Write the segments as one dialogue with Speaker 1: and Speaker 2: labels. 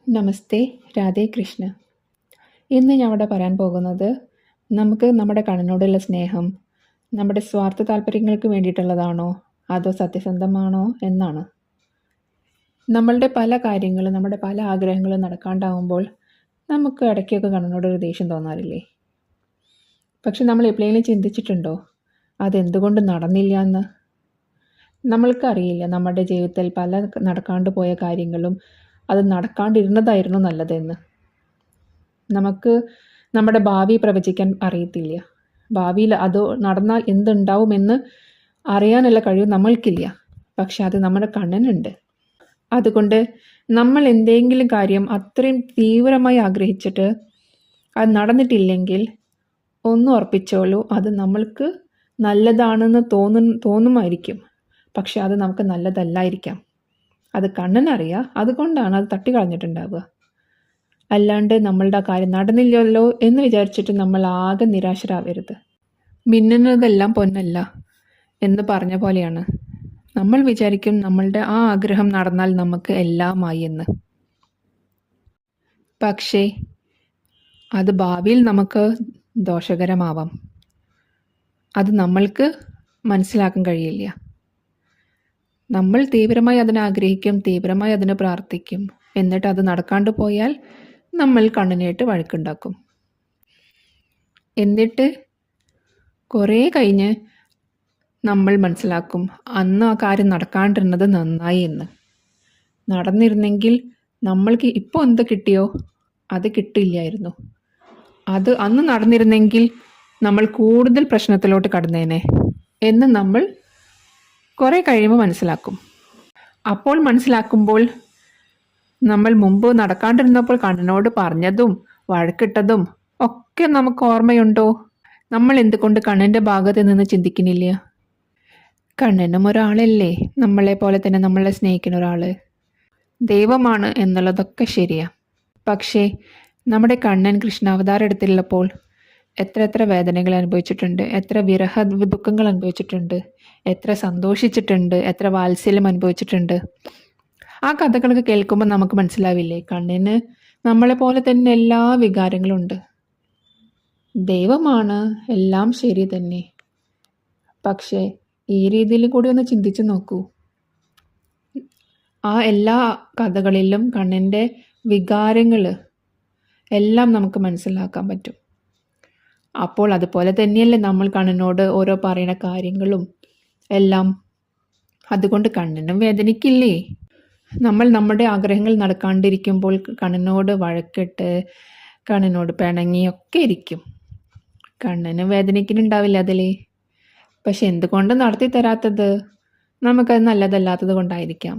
Speaker 1: നമസ്തേ, രാധേ കൃഷ്ണ. ഇന്ന് ഞാൻ ഇവിടെ പറയാൻ പോകുന്നത് നമുക്ക് നമ്മുടെ കണ്ണനോടുള്ള സ്നേഹം നമ്മുടെ സ്വാർത്ഥ താല്പര്യങ്ങൾക്ക് വേണ്ടിയിട്ടുള്ളതാണോ അതോ സത്യസന്ധമാണോ എന്നാണ്. നമ്മളുടെ പല കാര്യങ്ങളും നമ്മുടെ പല ആഗ്രഹങ്ങളും നടക്കാണ്ടാവുമ്പോൾ നമുക്ക് ഇടയ്ക്കൊക്കെ കണ്ണനോടൊരു ദേഷ്യം തോന്നാറില്ലേ? പക്ഷെ നമ്മൾ എപ്പോഴെങ്കിലും ചിന്തിച്ചിട്ടുണ്ടോ അതെന്തുകൊണ്ട് നടന്നില്ല എന്ന്? നമ്മൾക്കറിയില്ല നമ്മുടെ ജീവിതത്തിൽ പല നടക്കാണ്ട് പോയ കാര്യങ്ങളും അത് നടക്കാണ്ടിരുന്നതായിരുന്നു നല്ലതെന്ന്. നമുക്ക് നമ്മുടെ ഭാവി പ്രവചിക്കാൻ അറിയത്തില്ല. ഭാവിയിൽ അത് നടന്നാൽ എന്തുണ്ടാവുമെന്ന് അറിയാനുള്ള കഴിവ് നമ്മൾക്കില്ല. പക്ഷെ അത് നമ്മുടെ കണ്ണനുണ്ട്. അതുകൊണ്ട് നമ്മൾ എന്തെങ്കിലും കാര്യം അത്രയും തീവ്രമായി ആഗ്രഹിച്ചിട്ട് അത് നടന്നിട്ടില്ലെങ്കിൽ ഒന്ന് ഉറപ്പിച്ചോളൂ, അത് നമ്മൾക്ക് നല്ലതാണെന്ന് തോന്നുമായിരിക്കും. പക്ഷെ അത് നമുക്ക് നല്ലതല്ലായിരിക്കാം. അത് കണ്ണനറിയാം. അതുകൊണ്ടാണ് അത് തട്ടിക്കളഞ്ഞിട്ടുണ്ടാവുക. അല്ലാണ്ട് നമ്മളുടെ ആ കാര്യം നടന്നില്ലല്ലോ എന്ന് വിചാരിച്ചിട്ട് നമ്മൾ ആകെ നിരാശരാവരുത്. മിന്നുന്നതെല്ലാം പൊന്നല്ല എന്ന് പറഞ്ഞ പോലെയാണ്. നമ്മൾ വിചാരിക്കും നമ്മളുടെ ആ ആഗ്രഹം നടന്നാൽ നമുക്ക് എല്ലാമായി എന്ന്. പക്ഷേ അത് ഭാവിയിൽ നമുക്ക് ദോഷകരമാവാം. അത് നമ്മൾക്ക് മനസ്സിലാക്കാൻ കഴിയില്ല. നമ്മൾ തീവ്രമായി അതിനെ ആഗ്രഹിക്കും, തീവ്രമായി അതിനെ പ്രാർത്ഥിക്കും. എന്നിട്ട് അത് നടക്കാണ്ട് പോയാൽ നമ്മൾ കണ്ണിനായിട്ട് വഴക്കുണ്ടാക്കും. എന്നിട്ട് കുറേ കഴിഞ്ഞ് നമ്മൾ മനസ്സിലാക്കും അന്ന് ആ കാര്യം നടക്കാണ്ടിരുന്നത് നന്നായി എന്ന്. നടന്നിരുന്നെങ്കിൽ നമ്മൾക്ക് ഇപ്പോൾ എന്ത് കിട്ടിയോ അത് കിട്ടില്ലായിരുന്നു. അത് അന്ന് നടന്നിരുന്നെങ്കിൽ നമ്മൾ കൂടുതൽ പ്രശ്നത്തിലോട്ട് കടന്നേനെ എന്ന് നമ്മൾ കുറേ കഴിയുമ്പോൾ മനസ്സിലാക്കും. അപ്പോൾ മനസ്സിലാക്കുമ്പോൾ നമ്മൾ മുമ്പ് നടക്കാണ്ടിരുന്നപ്പോൾ കണ്ണനോട് പറഞ്ഞതും വഴക്കിട്ടതും ഒക്കെ നമുക്ക് ഓർമ്മയുണ്ടോ? നമ്മൾ എന്തുകൊണ്ട് കണ്ണൻ്റെ ഭാഗത്ത് നിന്ന് ചിന്തിക്കുന്നില്ല? കണ്ണനും ഒരാളല്ലേ, നമ്മളെ പോലെ തന്നെ നമ്മളെ സ്നേഹിക്കുന്ന ഒരാൾ. ദൈവമാണ് എന്നുള്ളതൊക്കെ ശരിയാ. പക്ഷേ നമ്മുടെ കണ്ണൻ കൃഷ്ണാവതാരം എടുത്തുള്ളപ്പോൾ എത്ര വേദനകൾ അനുഭവിച്ചിട്ടുണ്ട്, എത്ര വിരഹ ദുഃഖങ്ങൾ അനുഭവിച്ചിട്ടുണ്ട്, എത്ര സന്തോഷിച്ചിട്ടുണ്ട്, എത്ര വാത്സല്യം അനുഭവിച്ചിട്ടുണ്ട്. ആ കഥകളൊക്കെ കേൾക്കുമ്പോൾ നമുക്ക് മനസ്സിലാവില്ലേ, കണ്ണിന് നമ്മളെ പോലെ തന്നെ എല്ലാ വികാരങ്ങളും ഉണ്ട്. ദൈവമാണ്, എല്ലാം ശരി തന്നെ. പക്ഷേ ഈ രീതിയിൽ കൂടി ഒന്ന് ചിന്തിച്ചു നോക്കൂ. ആ എല്ലാ കഥകളിലും കണ്ണിൻ്റെ വികാരങ്ങൾ എല്ലാം നമുക്ക് മനസ്സിലാക്കാൻ പറ്റും. അപ്പോൾ അതുപോലെ തന്നെയല്ലേ നമ്മൾ കണ്ണനോട് ഓരോ പറയുന്ന കാര്യങ്ങളും എല്ലാം. അതുകൊണ്ട് കണ്ണനും വേദനിക്കില്ലേ? നമ്മൾ നമ്മുടെ ആഗ്രഹങ്ങൾ നടക്കാണ്ടിരിക്കുമ്പോൾ കണ്ണനോട് വഴക്കിട്ട് കണ്ണനോട് പിണങ്ങിയൊക്കെ ഇരിക്കും. കണ്ണന് വേദനിക്കുന്നുണ്ടാവില്ല അതിലേ. പക്ഷെ എന്തുകൊണ്ട് നടത്തി തരാത്തത്? നമുക്കത് നല്ലതല്ലാത്തത് കൊണ്ടായിരിക്കാം.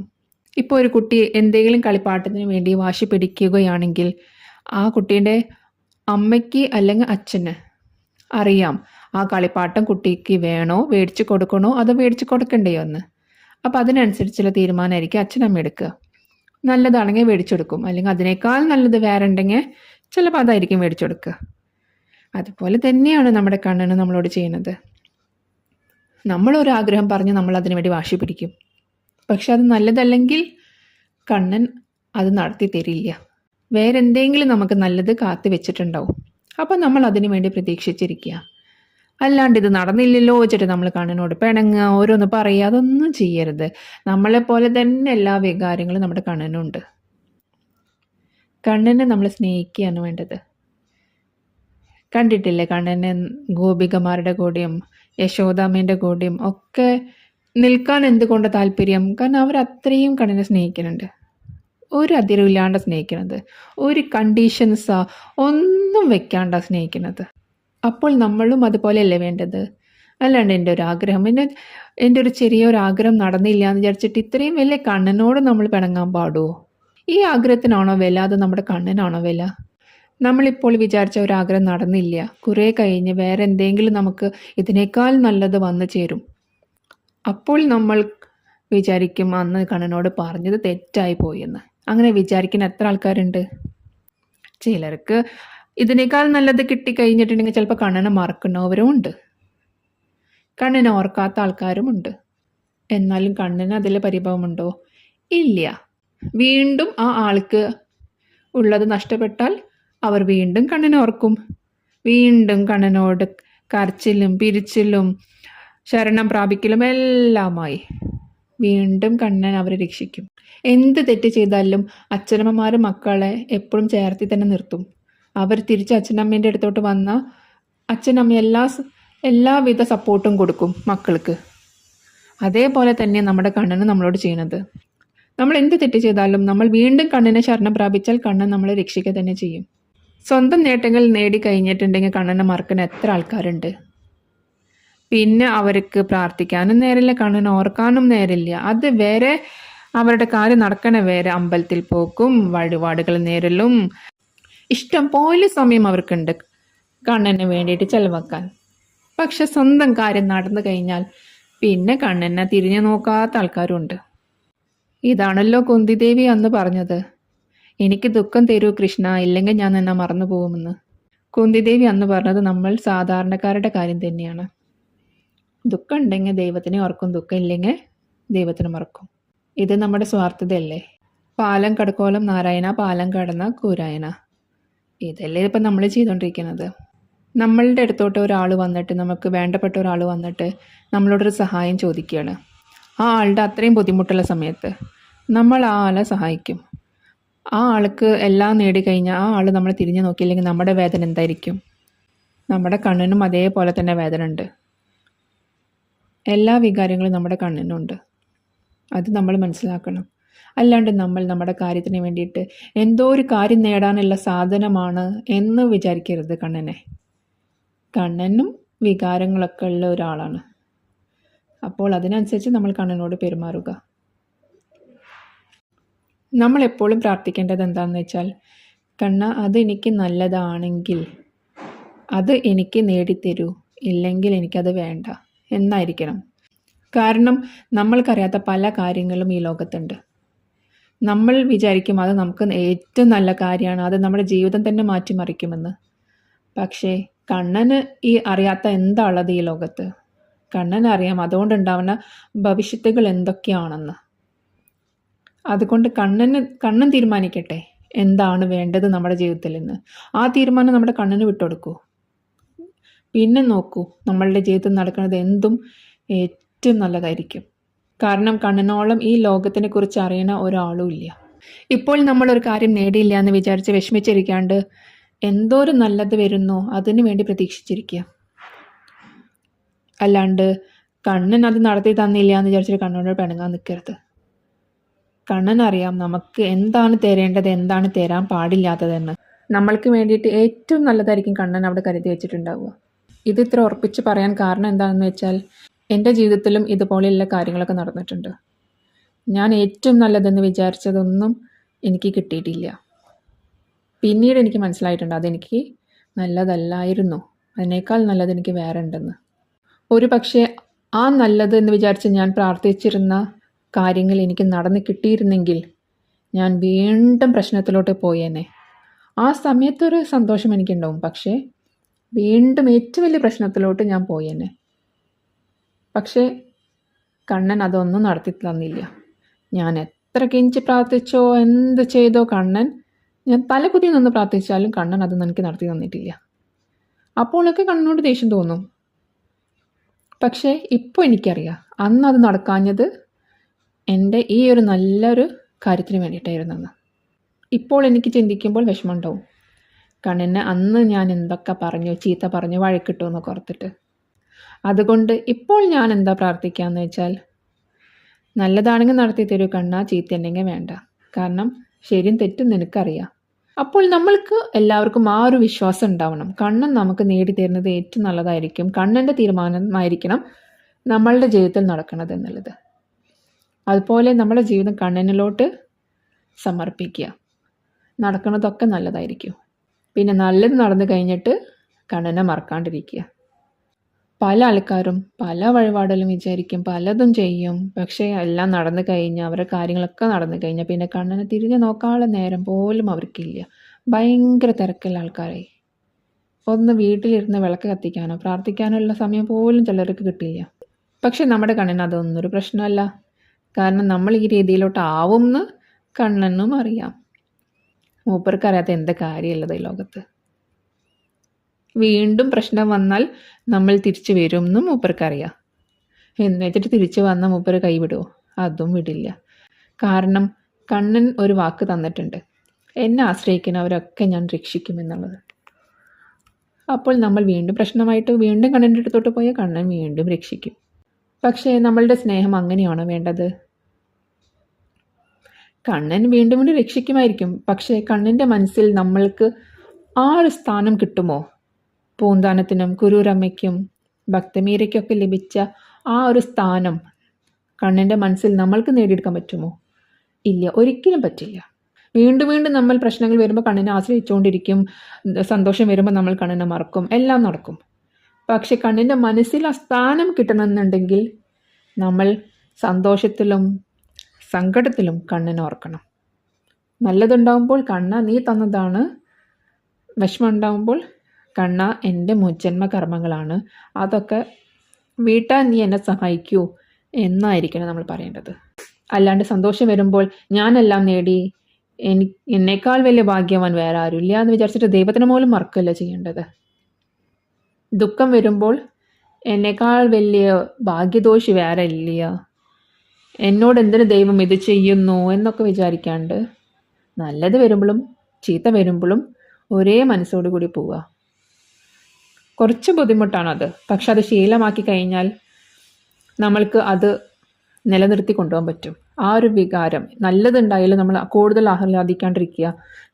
Speaker 1: ഇപ്പോൾ ഒരു കുട്ടി എന്തെങ്കിലും കളിപ്പാട്ടത്തിന് വേണ്ടി വാശി പിടിക്കുകയാണെങ്കിൽ ആ കുട്ടീൻ്റെ അമ്മയ്ക്ക് അല്ലെങ്കിൽ അച്ഛന് അറിയാം ആ കളിപ്പാട്ടം കുട്ടിക്ക് വേണോ, മേടിച്ച് കൊടുക്കണോ അതോ മേടിച്ച് കൊടുക്കണ്ടയോ എന്ന്. അപ്പം അതിനനുസരിച്ചുള്ള തീരുമാനമായിരിക്കും അച്ഛനമ്മ എടുക്കുക. നല്ലതാണെങ്കിൽ മേടിച്ചെടുക്കും, അല്ലെങ്കിൽ അതിനേക്കാൾ നല്ലത് വേറെ ഉണ്ടെങ്കിൽ ചിലപ്പോൾ അതായിരിക്കും മേടിച്ചെടുക്കുക. അതുപോലെ തന്നെയാണ് നമ്മുടെ കണ്ണന് നമ്മളോട് ചെയ്യുന്നത്. നമ്മളൊരാഗ്രഹം പറഞ്ഞ് നമ്മൾ അതിനു വേണ്ടി വാശി പിടിക്കും. പക്ഷെ അത് നല്ലതല്ലെങ്കിൽ കണ്ണൻ അത് നടത്തി തരില്ല. വേറെ എന്തെങ്കിലും നമുക്ക് നല്ലത് കാത്തു വെച്ചിട്ടുണ്ടാവും. അപ്പം നമ്മൾ അതിനു വേണ്ടി പ്രതീക്ഷിച്ചിരിക്കുക. അല്ലാണ്ട് ഇത് നടന്നില്ലല്ലോ വെച്ചിട്ട് നമ്മൾ കണ്ണനോട് പിണങ്ങുക, ഓരോന്ന് പറയുക, അതൊന്നും ചെയ്യരുത്. നമ്മളെപ്പോലെ തന്നെ എല്ലാ വികാരങ്ങളും നമ്മുടെ കണ്ണനുണ്ട്. കണ്ണനെ നമ്മൾ സ്നേഹിക്കുകയാണ് വേണ്ടത്. കണ്ടിട്ടില്ലേ കണ്ണനെ ഗോപികമാരുടെ കൂടെയും യശോദാമ്മേൻ്റെ കൂടെയും ഒക്കെ നിൽക്കാൻ എന്തുകൊണ്ട് താല്പര്യം? കാരണം അവർ അത്രയും കണ്ണനെ സ്നേഹിക്കുന്നുണ്ട്. ഒരു അതിരില്ലാണ്ട് സ്നേഹിക്കുന്നത്, ഒരു കണ്ടീഷൻസാ ഒന്നും വെക്കാണ്ട സ്നേഹിക്കുന്നത്. അപ്പോൾ നമ്മളും അതുപോലെയല്ലേ വേണ്ടത്? അല്ലാണ്ട് എൻ്റെ ഒരു ആഗ്രഹം, എൻ്റെ ഒരു ചെറിയൊരാഗ്രഹം നടന്നില്ല എന്ന് വിചാരിച്ചിട്ട് ഇത്രയും വലിയ കണ്ണനോട് നമ്മൾ പിണങ്ങാൻ പാടുമോ? ഈ ആഗ്രഹത്തിനാണോ വില, അത് നമ്മുടെ കണ്ണനാണോ വില? നമ്മളിപ്പോൾ വിചാരിച്ച ഒരാഗ്രഹം നടന്നില്ല, കുറേ കഴിഞ്ഞ് വേറെ എന്തെങ്കിലും നമുക്ക് ഇതിനേക്കാൾ നല്ലത് വന്നു ചേരും. അപ്പോൾ നമ്മൾ വിചാരിക്കും അന്ന് കണ്ണനോട് പറഞ്ഞത് തെറ്റായി പോയെന്ന്. അങ്ങനെ വിചാരിക്കുന്ന എത്ര ആൾക്കാരുണ്ട്? ചിലർക്ക് ഇതിനേക്കാൾ നല്ലത് കിട്ടിക്കഴിഞ്ഞിട്ടുണ്ടെങ്കിൽ ചിലപ്പോൾ കണ്ണനെ മറക്കുന്നവരും ഉണ്ട്, കണ്ണനെ ഓർക്കാത്ത ആൾക്കാരും ഉണ്ട്. എന്നാലും കണ്ണന് അതിൽ പരിഭവമുണ്ടോ? ഇല്ല. വീണ്ടും ആ ആൾക്ക് ഉള്ളത് നഷ്ടപ്പെട്ടാൽ അവർ വീണ്ടും കണ്ണനെ ഓർക്കും. വീണ്ടും കണ്ണനോട് കരച്ചിലും പിരിച്ചിലും ശരണം പ്രാപിക്കലും എല്ലാമായി വീണ്ടും കണ്ണൻ അവരെ രക്ഷിക്കും. എന്ത് തെറ്റ് ചെയ്താലും അച്ഛനമ്മമാർ മക്കളെ എപ്പോഴും ചേർത്തി തന്നെ നിർത്തും. അവർ തിരിച്ച് അച്ഛനമ്മേൻ്റെ അടുത്തോട്ട് വന്ന അച്ഛനമ്മ എല്ലാവിധ സപ്പോർട്ടും കൊടുക്കും മക്കൾക്ക്. അതേപോലെ തന്നെ നമ്മുടെ കണ്ണന് നമ്മളോട് ചെയ്യുന്നത്. നമ്മൾ എന്ത് തെറ്റ് ചെയ്താലും നമ്മൾ വീണ്ടും കണ്ണനെ ശരണം പ്രാപിച്ചാൽ കണ്ണൻ നമ്മളെ രക്ഷിക്കുക തന്നെ ചെയ്യും. സ്വന്തം നേട്ടങ്ങൾ നേടിക്കഴിഞ്ഞിട്ടുണ്ടെങ്കിൽ കണ്ണനെ മറക്കാൻ എത്ര ആൾക്കാരുണ്ട്. പിന്നെ അവർക്ക് പ്രാർത്ഥിക്കാനും നേരില്ല, കണ്ണനെ ഓർക്കാനും നേരില്ല. അത് വേറെ, അവരുടെ കാര്യം നടക്കണ വേറെ. അമ്പലത്തിൽ പോക്കും വഴിപാടുകൾ നേരലും ഇഷ്ടം പോലെ സമയം അവർക്കുണ്ട് കണ്ണന് വേണ്ടിയിട്ട് ചെലവാക്കാൻ. പക്ഷെ സ്വന്തം കാര്യം നടന്നു കഴിഞ്ഞാൽ പിന്നെ കണ്ണനെ തിരിഞ്ഞു നോക്കാത്ത ആൾക്കാരുണ്ട്. ഇതാണല്ലോ കുന്തിദേവി അന്ന് പറഞ്ഞത്, എനിക്ക് ദുഃഖം തരൂ കൃഷ്ണ, ഇല്ലെങ്കിൽ ഞാൻ നിന്നെ മറന്നു പോകുമെന്ന്. കുന്തിദേവി അന്ന് പറഞ്ഞത് നമ്മൾ സാധാരണക്കാരുടെ കാര്യം തന്നെയാണ്. ദുഃഖം ഉണ്ടെങ്കിൽ ദൈവത്തിനെ ഓർക്കും, ദുഃഖം ഇല്ലെങ്കിൽ ദൈവത്തിനെ മറക്കും. ഇത് നമ്മുടെ സ്വാർത്ഥതയല്ലേ? പാലം കടക്കോലം നാരായണ, പാലം കടന്ന കൂരായന. ഇതല്ലേ ഇപ്പം നമ്മൾ ചെയ്തുകൊണ്ടിരിക്കുന്നത്. നമ്മളുടെ അടുത്തോട്ട് ഒരാൾ വന്നിട്ട്, നമുക്ക് വേണ്ടപ്പെട്ട ഒരാൾ വന്നിട്ട് നമ്മളോടൊരു സഹായം ചോദിക്കുകയാണ്. ആ ആളുടെ അത്രയും ബുദ്ധിമുട്ടുള്ള സമയത്ത് നമ്മൾ ആ ആളെ സഹായിക്കും. ആ ആൾക്ക് എല്ലാം നേടിക്കഴിഞ്ഞാൽ ആ ആൾ നമ്മൾ തിരിഞ്ഞു നോക്കിയില്ലെങ്കിൽ നമ്മുടെ വേദന എന്തായിരിക്കും? നമ്മുടെ കണ്ണിനും അതേപോലെ തന്നെ വേദന ഉണ്ട്. എല്ലാ വികാരങ്ങളും നമ്മുടെ കണ്ണിനുണ്ട്. അത് നമ്മൾ മനസ്സിലാക്കണം. അല്ലാണ്ട് നമ്മൾ നമ്മുടെ കാര്യത്തിന് വേണ്ടിയിട്ട് എന്തോ ഒരു കാര്യം നേടാനുള്ള സാധനമാണ് എന്ന് വിചാരിക്കരുത് കണ്ണനെ. കണ്ണനും വികാരങ്ങളൊക്കെ ഉള്ള ഒരാളാണ്. അപ്പോൾ അതിനനുസരിച്ച് നമ്മൾ കണ്ണനോട് പെരുമാറുക. നമ്മൾ എപ്പോഴും പ്രാർത്ഥിക്കേണ്ടത് എന്താണെന്ന് വെച്ചാൽ, കണ്ണ അതെനിക്ക് നല്ലതാണെങ്കിൽ അത് എനിക്ക് നേടിത്തരൂ, ഇല്ലെങ്കിൽ എനിക്കത് വേണ്ട എന്നായിരിക്കണം. കാരണം നമ്മൾക്കറിയാത്ത പല കാര്യങ്ങളും ഈ ലോകത്തുണ്ട്. നമ്മൾ വിചാരിക്കും അത് നമുക്ക് ഏറ്റവും നല്ല കാര്യമാണ്, അത് നമ്മുടെ ജീവിതം തന്നെ മാറ്റിമറിക്കുമെന്ന്. പക്ഷേ കണ്ണന് ഈ അറിയാത്ത എന്താ ഉള്ളത് ഈ ലോകത്ത്? കണ്ണനറിയാം അതുകൊണ്ടുണ്ടാവുന്ന ഭവിഷ്യത്തുകൾ എന്തൊക്കെയാണെന്ന്. അതുകൊണ്ട് കണ്ണൻ തീരുമാനിക്കട്ടെ എന്താണ് വേണ്ടത് നമ്മുടെ ജീവിതത്തിൽ നിന്ന്. ആ തീരുമാനം നമ്മുടെ കണ്ണന് വിട്ടുകൊടുക്കൂ. പിന്നെ നോക്കൂ, നമ്മളുടെ ജീവിതത്തിൽ നടക്കുന്നത് എന്തും ഏറ്റവും നല്ലതായിരിക്കും. കാരണം കണ്ണനോളം ഈ ലോകത്തിനെ കുറിച്ച് അറിയണ ഒരാളും ഇല്ല. ഇപ്പോൾ നമ്മളൊരു കാര്യം നേടിയില്ല എന്ന് വിചാരിച്ച് വിഷമിച്ചിരിക്കാണ്ട് എന്തോരം നല്ലത് വരുന്നോ അതിനു വേണ്ടി പ്രതീക്ഷിച്ചിരിക്കുക. അല്ലാണ്ട് കണ്ണൻ അത് നടത്തി തന്നില്ല എന്ന് വിചാരിച്ചിട്ട് കണ്ണനോട് പിണങ്ങാൻ നിൽക്കരുത്. കണ്ണനറിയാം നമുക്ക് എന്താണ് തരേണ്ടത്, എന്താണ് തരാൻ പാടില്ലാത്തതെന്ന്. നമ്മൾക്ക് വേണ്ടിയിട്ട് ഏറ്റവും നല്ലതായിരിക്കും കണ്ണൻ അവിടെ കരുതി വെച്ചിട്ടുണ്ടാവുക. ഇത് ഇത്ര ഉറപ്പിച്ച് പറയാൻ കാരണം എന്താണെന്ന് വെച്ചാൽ, എൻ്റെ ജീവിതത്തിലും ഇതുപോലെയുള്ള കാര്യങ്ങളൊക്കെ നടന്നിട്ടുണ്ട്. ഞാൻ ഏറ്റവും നല്ലതെന്ന് വിചാരിച്ചതൊന്നും എനിക്ക് കിട്ടിയിട്ടില്ല. പിന്നീട് എനിക്ക് മനസ്സിലായിട്ടുണ്ട് അതെനിക്ക് നല്ലതല്ലായിരുന്നു, അതിനേക്കാൾ നല്ലത് എനിക്ക് വേറെ ഉണ്ടെന്ന്. ഒരു പക്ഷേ ആ നല്ലത് എന്ന് വിചാരിച്ച് ഞാൻ പ്രാർത്ഥിച്ചിരുന്ന കാര്യങ്ങൾ എനിക്ക് നടന്ന് കിട്ടിയിരുന്നെങ്കിൽ ഞാൻ വീണ്ടും പ്രശ്നത്തിലോട്ട് പോയേനെ. ആ സമയത്തൊരു സന്തോഷം എനിക്കുണ്ടാവും, പക്ഷേ വീണ്ടും ഏറ്റവും വലിയ പ്രശ്നത്തിലോട്ട് ഞാൻ പോയേനെ. പക്ഷേ കണ്ണൻ അതൊന്നും നടത്തി തന്നില്ല. ഞാൻ എത്ര കെഞ്ചി പ്രാർത്ഥിച്ചോ എന്ത് ചെയ്തോ കണ്ണൻ, ഞാൻ തലകുത്തി നിന്ന് പ്രാർത്ഥിച്ചാലും കണ്ണൻ അത് എനിക്ക് നടത്തി തന്നിട്ടില്ല. അപ്പോഴൊക്കെ കണ്ണനോട് ദേഷ്യം തോന്നും. പക്ഷേ ഇപ്പോൾ എനിക്കറിയാം അന്ന് അത് നടക്കാഞ്ഞത് എൻ്റെ ഈ ഒരു നല്ലൊരു കാര്യത്തിന് വേണ്ടിയിട്ടായിരുന്നെന്ന്. ഇപ്പോൾ എനിക്ക് ചിന്തിക്കുമ്പോൾ വിഷമമുണ്ടാവും. കണ്ണനെ അന്ന് ഞാൻ എന്തൊക്കെ പറഞ്ഞു, ചീത്ത പറഞ്ഞു, വഴക്കിട്ടു എന്നൊക്കെ ഓർത്തിട്ട്. അതുകൊണ്ട് ഇപ്പോൾ ഞാൻ എന്താ പ്രാർത്ഥിക്കാന്ന് വെച്ചാൽ, നല്ലതാണെങ്കിൽ നടത്തി തരൂ കണ്ണ, ചീത്തയുണ്ടെങ്കിൽ വേണ്ട. കാരണം ശരിയും തെറ്റും നിനക്കറിയാം. അപ്പോൾ നമ്മൾക്ക് എല്ലാവർക്കും ആ ഒരു വിശ്വാസം ഉണ്ടാവണം, കണ്ണൻ നമുക്ക് നേടിത്തരുന്നത് ഏറ്റവും നല്ലതായിരിക്കും, കണ്ണൻ്റെ തീരുമാനമായിരിക്കണം നമ്മളുടെ ജീവിതത്തിൽ നടക്കുന്നത് എന്നുള്ളത്. അതുപോലെ നമ്മുടെ ജീവിതം കണ്ണനിലോട്ട് സമർപ്പിക്കുക. നടക്കുന്നതൊക്കെ നല്ലതായിരിക്കും. പിന്നെ നല്ലത് നടന്നു കഴിഞ്ഞിട്ട് കണ്ണനെ മറക്കാണ്ടിരിക്കുക. പല ആൾക്കാരും പല വഴിപാടുകളും വിചാരിക്കും, പലതും ചെയ്യും. പക്ഷേ എല്ലാം നടന്നു കഴിഞ്ഞാൽ, അവരുടെ കാര്യങ്ങളൊക്കെ നടന്നു കഴിഞ്ഞാൽ പിന്നെ കണ്ണനെ തിരിഞ്ഞ് നോക്കാനുള്ള നേരം പോലും അവർക്കില്ല. ഭയങ്കര തിരക്കുള്ള ആൾക്കാരായി. ഒന്ന് വീട്ടിലിരുന്ന് വിളക്ക് കത്തിക്കാനോ പ്രാർത്ഥിക്കാനോ ഉള്ള സമയം പോലും ചിലർക്ക് കിട്ടില്ല. പക്ഷെ നമ്മുടെ കണ്ണന് അതൊന്നും ഒരു പ്രശ്നമല്ല. കാരണം നമ്മൾ ഈ രീതിയിലോട്ട് ആവുമെന്ന് കണ്ണനും അറിയാം. മൂപ്പർക്ക് അറിയാത്ത എന്ത് കാര്യമുള്ളത് ഈ ലോകത്ത്. വീണ്ടും പ്രശ്നം വന്നാൽ നമ്മൾ തിരിച്ചു വരും എന്നും മൂപ്പർക്കറിയാം. എന്ന് വെച്ചിട്ട് തിരിച്ചു വന്ന മൂപ്പര് കൈവിടുമോ? അതും വിടില്ല. കാരണം കണ്ണൻ ഒരു വാക്ക് തന്നിട്ടുണ്ട്, എന്നെ ആശ്രയിക്കുന്നവരൊക്കെ ഞാൻ രക്ഷിക്കുമെന്നുള്ളത്. അപ്പോൾ നമ്മൾ വീണ്ടും പ്രശ്നമായിട്ട് വീണ്ടും കണ്ണൻ്റെ അടുത്തോട്ട് പോയാൽ കണ്ണൻ വീണ്ടും രക്ഷിക്കും. പക്ഷേ നമ്മളുടെ സ്നേഹം അങ്ങനെയാണോ വേണ്ടത്? കണ്ണൻ വീണ്ടും വീണ്ടും രക്ഷിക്കുമായിരിക്കും. പക്ഷേ കണ്ണൻ്റെ മനസ്സിൽ നമ്മൾക്ക് ആ ഒരു സ്ഥാനം കിട്ടുമോ? പൂന്താനത്തിനും കുരൂരമ്മയ്ക്കും ഭക്തമീരയ്ക്കൊക്കെ ലഭിച്ച ആ ഒരു സ്ഥാനം കണ്ണൻ്റെ മനസ്സിൽ നമ്മൾക്ക് നേടിയെടുക്കാൻ പറ്റുമോ? ഇല്ല, ഒരിക്കലും പറ്റില്ല. വീണ്ടും വീണ്ടും നമ്മൾ പ്രശ്നങ്ങൾ വരുമ്പോൾ കണ്ണിനെ ആശ്രയിച്ചുകൊണ്ടിരിക്കും. സന്തോഷം വരുമ്പോൾ നമ്മൾ കണ്ണിനെ മറക്കും. എല്ലാം നടക്കും. പക്ഷെ കണ്ണിൻ്റെ മനസ്സിൽ ആ സ്ഥാനം കിട്ടണമെന്നുണ്ടെങ്കിൽ നമ്മൾ സന്തോഷത്തിലും സങ്കടത്തിലും കണ്ണിനെ ഓർക്കണം. നല്ലതുണ്ടാകുമ്പോൾ കണ്ണ നീ തന്നതാണ്, വിഷമം ഉണ്ടാകുമ്പോൾ കണ്ണ എൻ്റെ മുജ്ജന്മ കർമ്മങ്ങളാണ്, അതൊക്കെ വീട്ടാൻ നീ എന്നെ സഹായിക്കൂ എന്നായിരിക്കണം നമ്മൾ പറയേണ്ടത്. അല്ലാണ്ട് സന്തോഷം വരുമ്പോൾ ഞാനെല്ലാം നേടി, എന്നേക്കാൾ വലിയ ഭാഗ്യവാൻ വേറെ ആരുമില്ല എന്ന് വിചാരിച്ചിട്ട് ദൈവത്തിന് പോലും മറക്കല്ല ചെയ്യേണ്ടത്. ദുഃഖം വരുമ്പോൾ എന്നേക്കാൾ വലിയ ഭാഗ്യദോഷി വേറെ ഇല്ല, എന്നോട് എന്തിനു ദൈവം ഇത് ചെയ്യുന്നു എന്നൊക്കെ വിചാരിക്കാണ്ട് നല്ലത് വരുമ്പോഴും ചീത്ത വരുമ്പോഴും ഒരേ മനസ്സോടു കൂടി പോവുക. കുറച്ച് ബുദ്ധിമുട്ടാണത്. പക്ഷെ അത് ശീലമാക്കി കഴിഞ്ഞാൽ നമ്മൾക്ക് അത് നിലനിർത്തി കൊണ്ടുപോകാൻ പറ്റും. ആ ഒരു വികാരം നല്ലതുണ്ടായാലും നമ്മൾ കൂടുതൽ ആഹ്ലാദിക്കാണ്ടിരിക്കുക,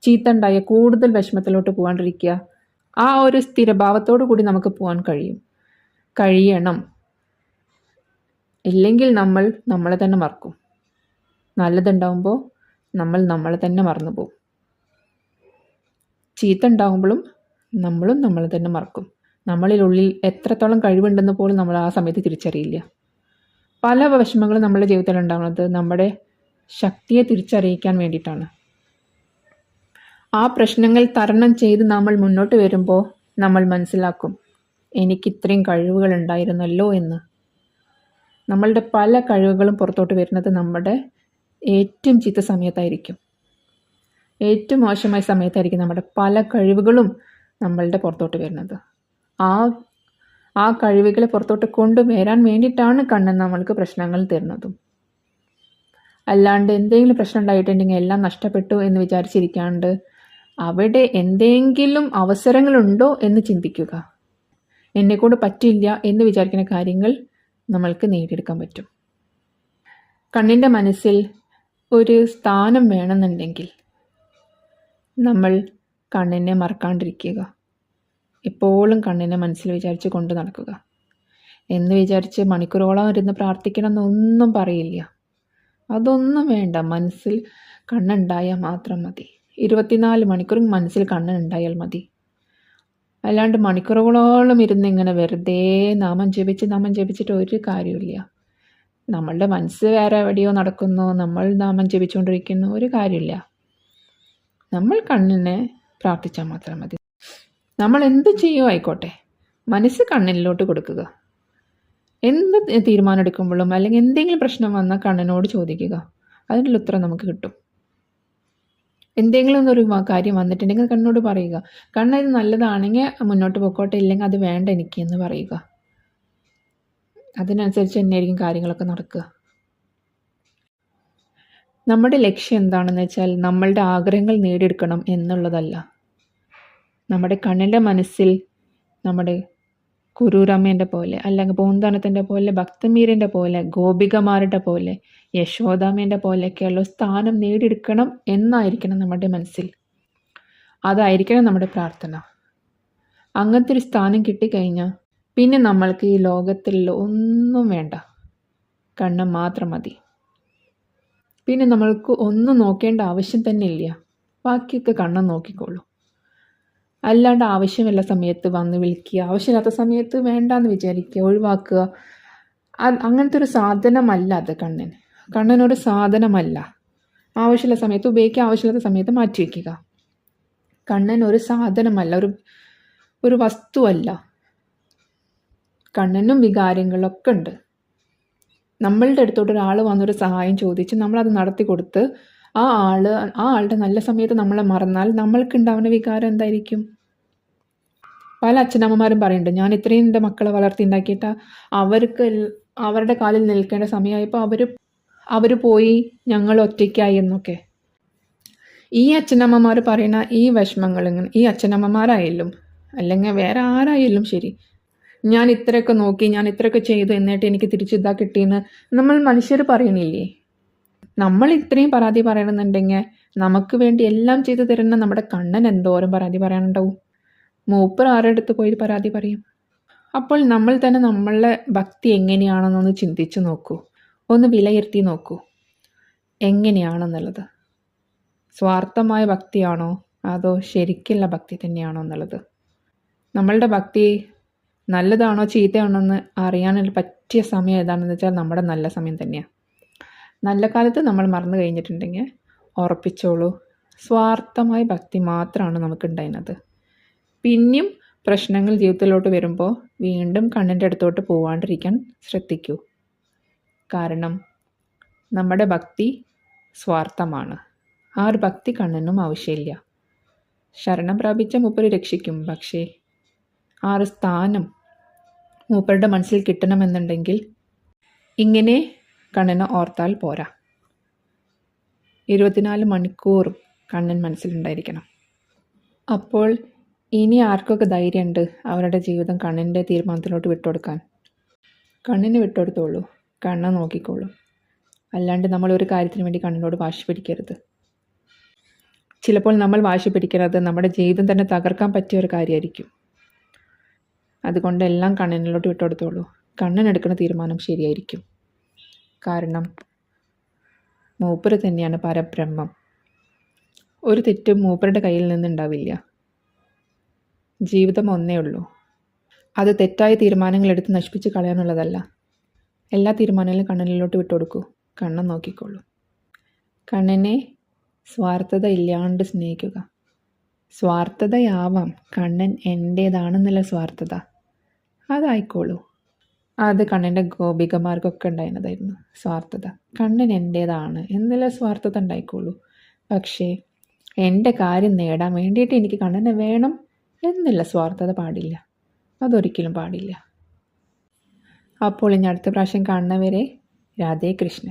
Speaker 1: ചീത്ത ഉണ്ടായാൽ കൂടുതൽ വിഷമത്തിലോട്ട് പോകാണ്ടിരിക്കുക. ആ ഒരു സ്ഥിരഭാവത്തോടു കൂടി നമുക്ക് പോകാൻ കഴിയണം. ഇല്ലെങ്കിൽ നമ്മൾ നമ്മളെ തന്നെ മറക്കും. നല്ലതുണ്ടാകുമ്പോൾ നമ്മൾ നമ്മളെ തന്നെ മറന്നു പോകും. ചീത്ത ഉണ്ടാകുമ്പോഴും നമ്മളും നമ്മളെ തന്നെ മറക്കും. നമ്മളിലുള്ളിൽ എത്രത്തോളം കഴിവുണ്ടെന്ന് പോലും നമ്മൾ ആ സമയത്ത് തിരിച്ചറിയില്ല. പല വിഷമങ്ങളും നമ്മുടെ ജീവിതത്തിൽ ഉണ്ടാകുന്നത് നമ്മുടെ ശക്തിയെ തിരിച്ചറിയിക്കാൻ വേണ്ടിയിട്ടാണ്. ആ പ്രശ്നങ്ങൾ തരണം ചെയ്ത് നമ്മൾ മുന്നോട്ട് വരുമ്പോൾ നമ്മൾ മനസ്സിലാക്കും, എനിക്ക് ഇത്രയും കഴിവുകൾ ഉണ്ടായിരുന്നല്ലോ എന്ന്. നമ്മളുടെ പല കഴിവുകളും പുറത്തോട്ട് വരുന്നത് നമ്മുടെ ഏറ്റവും ചീത്ത സമയത്തായിരിക്കും. ഏറ്റവും മോശമായ സമയത്തായിരിക്കും നമ്മുടെ പല കഴിവുകളും നമ്മളുടെ പുറത്തോട്ട് വരുന്നത്. ആ കഴിവുകളെ പുറത്തോട്ട് കൊണ്ടുവരാൻ വേണ്ടിയിട്ടാണ് കണ്ണൻ നമ്മൾക്ക് പ്രശ്നങ്ങൾ തരുന്നതും. അല്ലാണ്ട് എന്തെങ്കിലും പ്രശ്നം ഉണ്ടായിട്ടുണ്ടെങ്കിൽ എല്ലാം നഷ്ടപ്പെട്ടു എന്ന് വിചാരിച്ചിരിക്കാണ്ട് അവിടെ എന്തെങ്കിലും അവസരങ്ങളുണ്ടോ എന്ന് ചിന്തിക്കുക. എന്നെക്കൊണ്ട് പറ്റില്ല എന്ന് വിചാരിക്കുന്ന കാര്യങ്ങൾ നമ്മൾക്ക് നേടിയെടുക്കാൻ പറ്റും. കണ്ണിൻ്റെ മനസ്സിൽ ഒരു സ്ഥാനം വേണമെന്നുണ്ടെങ്കിൽ നമ്മൾ കണ്ണിനെ മറക്കാണ്ടിരിക്കുക. എപ്പോഴും കണ്ണിനെ മനസ്സിൽ വിചാരിച്ച് കൊണ്ട് നടക്കുക. എന്ന് വിചാരിച്ച് മണിക്കൂറോളം ഇരുന്ന് പ്രാർത്ഥിക്കണം എന്നൊന്നും പറയില്ല. അതൊന്നും വേണ്ട. മനസ്സിൽ കണ്ണുണ്ടായാൽ മാത്രം മതി. 24 മണിക്കൂറും മനസ്സിൽ കണ്ണുണ്ടായാൽ മതി. അല്ലാണ്ട് മണിക്കൂറുകളോളം ഇരുന്ന് ഇങ്ങനെ വെറുതെ നാമം ജപിച്ചിട്ട് ഒരു കാര്യമില്ല. നമ്മളുടെ മനസ്സ് വേറെ എവിടെയോ നടക്കുന്നു, നമ്മൾ നാമം ജപിച്ചുകൊണ്ടിരിക്കുന്നു, ഒരു കാര്യമില്ല. നമ്മൾ കണ്ണിനെ പ്രാർത്ഥിച്ചാൽ മാത്രം മതി. നമ്മൾ എന്ത് ചെയ്യുമോ ആയിക്കോട്ടെ, മനസ്സ് കണ്ണിലോട്ട് കൊടുക്കുക. എന്ത് തീരുമാനം എടുക്കുമ്പോഴും അല്ലെങ്കിൽ എന്തെങ്കിലും പ്രശ്നം വന്നാൽ കണ്ണിനോട് ചോദിക്കുക. അതിനുള്ള ഉത്തരം നമുക്ക് കിട്ടും. എന്തെങ്കിലും ഒരു കാര്യം വന്നിട്ടുണ്ടെങ്കിൽ കണ്ണോട് പറയുക. കണ്ണിത് നല്ലതാണെങ്കിൽ മുന്നോട്ട് പോയിക്കോട്ടെ, ഇല്ലെങ്കിൽ അത് വേണ്ട എനിക്ക് എന്ന് പറയുക. അതിനനുസരിച്ച് തന്നെയായിരിക്കും കാര്യങ്ങളൊക്കെ നടക്കുക. നമ്മുടെ ലക്ഷ്യം എന്താണെന്ന് വെച്ചാൽ നമ്മളുടെ ആഗ്രഹങ്ങൾ നേടിയെടുക്കണം എന്നുള്ളതല്ല. നമ്മുടെ കണ്ണിൻ്റെ മനസ്സിൽ നമ്മുടെ കുരൂരമ്മേൻ്റെ പോലെ, അല്ലെങ്കിൽ പൂന്താനത്തിൻ്റെ പോലെ, ഭക്തമീരൻ്റെ പോലെ, ഗോപികമാരുടെ പോലെ, യശോദാമ്മേൻ്റെ പോലെയൊക്കെയുള്ള സ്ഥാനം നേടിയെടുക്കണം എന്നായിരിക്കണം നമ്മുടെ മനസ്സിൽ. അതായിരിക്കണം നമ്മുടെ പ്രാർത്ഥന. അങ്ങനത്തെ ഒരു സ്ഥാനം കിട്ടിക്കഴിഞ്ഞാൽ പിന്നെ നമ്മൾക്ക് ഈ ലോകത്തിൽ ഒന്നും വേണ്ട, കണ്ണ് മാത്രം മതി. പിന്നെ നമ്മൾക്ക് ഒന്നും നോക്കേണ്ട ആവശ്യം തന്നെ ഇല്ല. ബാക്കിയൊക്കെ കണ്ണ് നോക്കിക്കോളൂ. അല്ലാണ്ട് ആവശ്യമില്ല സമയത്ത് വന്ന് വിളിക്കുക, ആവശ്യമില്ലാത്ത സമയത്ത് വേണ്ടാന്ന് വിചാരിക്കുക, ഒഴിവാക്കുക. അങ്ങനത്തെ ഒരു സാധനമല്ല അത്. കണ്ണനൊരു സാധനമല്ല. ആവശ്യമുള്ള സമയത്ത് ഉപയോഗിക്കുക, ആവശ്യമില്ലാത്ത സമയത്ത് മാറ്റി വയ്ക്കുക. കണ്ണൻ ഒരു സാധനമല്ല, ഒരു വസ്തുവല്ല. കണ്ണനും വികാരങ്ങളൊക്കെ ഉണ്ട്. നമ്മളുടെ അടുത്തോട്ട് ഒരാൾ വന്നൊരു സഹായം ചോദിച്ച് നമ്മളത് നടത്തി കൊടുത്ത് ആ ആളുടെ നല്ല സമയത്ത് നമ്മളെ മറന്നാൽ നമ്മൾക്കുണ്ടാവുന്ന വികാരം എന്തായിരിക്കും? പല അച്ഛനമ്മമാരും പറയുന്നുണ്ട്, ഞാൻ ഇത്രയും എൻ്റെ മക്കളെ വളർത്തി ഉണ്ടാക്കിയിട്ട് അവർക്ക് അവരുടെ കാലിൽ നിൽക്കേണ്ട സമയമായപ്പോൾ അവർ പോയി, ഞങ്ങൾ ഒറ്റയ്ക്കായി എന്നൊക്കെ. ഈ അച്ഛനമ്മമാർ പറയുന്ന ഈ വിഷമങ്ങൾ, ഈ അച്ഛനമ്മമാരായാലും അല്ലെങ്കിൽ വേറെ ആരായാലും ശരി, ഞാൻ ഇത്രയൊക്കെ നോക്കി, ഞാൻ ഇത്രയൊക്കെ ചെയ്തു, എന്നിട്ട് എനിക്ക് തിരിച്ചിതാ കിട്ടിയെന്ന് നമ്മൾ മനുഷ്യർ പറയണില്ലേ? നമ്മൾ ഇത്രയും പരാതി പറയണമെന്നുണ്ടെങ്കിൽ നമുക്ക് വേണ്ടി എല്ലാം ചെയ്തു തരുന്ന നമ്മുടെ കണ്ണൻ എന്തോരം പരാതി പറയാനുണ്ടാവും? മൂപ്പർ ആരുടെ അടുത്ത് പോയി പരാതി പറയും? അപ്പോൾ നമ്മൾ തന്നെ നമ്മളുടെ ഭക്തി എങ്ങനെയാണെന്നൊന്ന് ചിന്തിച്ച് നോക്കൂ, ഒന്ന് വിലയിരുത്തി നോക്കൂ എങ്ങനെയാണെന്നുള്ളത്. സ്വാർത്ഥമായ ഭക്തിയാണോ അതോ ശരിക്കുള്ള ഭക്തി തന്നെയാണോ എന്നുള്ളത്. നമ്മളുടെ ഭക്തി നല്ലതാണോ ചീത്തയാണോ എന്ന് അറിയാനുള്ള പറ്റിയ സമയം ഏതാണെന്ന് വെച്ചാൽ നമ്മുടെ നല്ല സമയം തന്നെയാണ്. നല്ല കാലത്ത് നമ്മൾ മറന്നു കഴിഞ്ഞിട്ടുണ്ടെങ്കിൽ ഉറപ്പിച്ചോളൂ, സ്വാർത്ഥമായ ഭക്തി മാത്രമാണ് നമുക്കുണ്ടായിരുന്നത്. പിന്നെയും പ്രശ്നങ്ങൾ ജീവിതത്തിലോട്ട് വരുമ്പോൾ വീണ്ടും കണ്ണിൻ്റെ അടുത്തോട്ട് പോവാണ്ടിരിക്കാൻ ശ്രദ്ധിക്കൂ. കാരണം നമ്മുടെ ഭക്തി സ്വാർത്ഥമാണ്. ആ ഒരു ഭക്തി കണ്ണനും ആവശ്യമില്ല. ശരണം പ്രാപിച്ച മൂപ്പര് രക്ഷിക്കും. പക്ഷേ ആ ഒരു സ്ഥാനം മൂപ്പരുടെ മനസ്സിൽ കിട്ടണമെന്നുണ്ടെങ്കിൽ ഇങ്ങനെ കണ്ണനെ ഓർത്താൽ പോരാ. 24 മണിക്കൂറും കണ്ണൻ മനസ്സിലുണ്ടായിരിക്കണം. അപ്പോൾ ഇനി ആർക്കൊക്കെ ധൈര്യമുണ്ട് അവരുടെ ജീവിതം കണ്ണൻ്റെ തീരുമാനത്തിലോട്ട് വിട്ടുകൊടുക്കാൻ? കണ്ണിന് വിട്ടുകൊടുത്തോളൂ, കണ്ണൻ നോക്കിക്കോളൂ. അല്ലാണ്ട് നമ്മൾ ഒരു കാര്യത്തിന് വേണ്ടി കണ്ണിനോട് വാശി പിടിക്കരുത്. ചിലപ്പോൾ നമ്മൾ വാശി പിടിക്കുന്നത് നമ്മുടെ ജീവിതം തന്നെ തകർക്കാൻ പറ്റിയ ഒരു കാര്യമായിരിക്കും. അതുകൊണ്ട് എല്ലാം കണ്ണനിലോട്ട് വിട്ടുകൊടുത്തോളൂ. കണ്ണൻ എടുക്കുന്ന തീരുമാനം ശരിയായിരിക്കും. കാരണം മൂപ്പര് തന്നെയാണ് പരബ്രഹ്മം. ഒരു തെറ്റും മൂപ്പരുടെ കയ്യിൽ നിന്നുണ്ടാവില്ല. ജീവിതം ഒന്നേ ഉള്ളൂ. അത് തെറ്റായ തീരുമാനങ്ങൾ എടുത്ത് നശിപ്പിച്ച് കളയാനുള്ളതല്ല. എല്ലാ തീരുമാനങ്ങളും കണ്ണനിലോട്ട് വിട്ടുകൊടുക്കൂ, കണ്ണൻ നോക്കിക്കോളൂ. കണ്ണനെ സ്വാർത്ഥത ഇല്ലാണ്ട് സ്നേഹിക്കുക. സ്വാർത്ഥതയാവാം, കണ്ണൻ എൻ്റേതാണെന്നുള്ള സ്വാർത്ഥത അതായിക്കോളൂ. അത് കണ്ണൻ്റെ ഗോപികമാർക്കൊക്കെ ഉണ്ടായിരുന്നതായിരുന്നു സ്വാർത്ഥത. കണ്ണൻ എൻ്റേതാണ് എന്നുള്ള സ്വാർത്ഥത ഉണ്ടായിക്കോളൂ. പക്ഷേ എൻ്റെ കാര്യം നേടാൻ വേണ്ടിയിട്ട് എനിക്ക് കണ്ണനെ വേണം എന്നുള്ള സ്വാർത്ഥത പാടില്ല. അതൊരിക്കലും പാടില്ല. അപ്പോൾ ഇനി അടുത്ത പ്രാവശ്യം കാണുന്നവരെ രാധേ കൃഷ്ണ.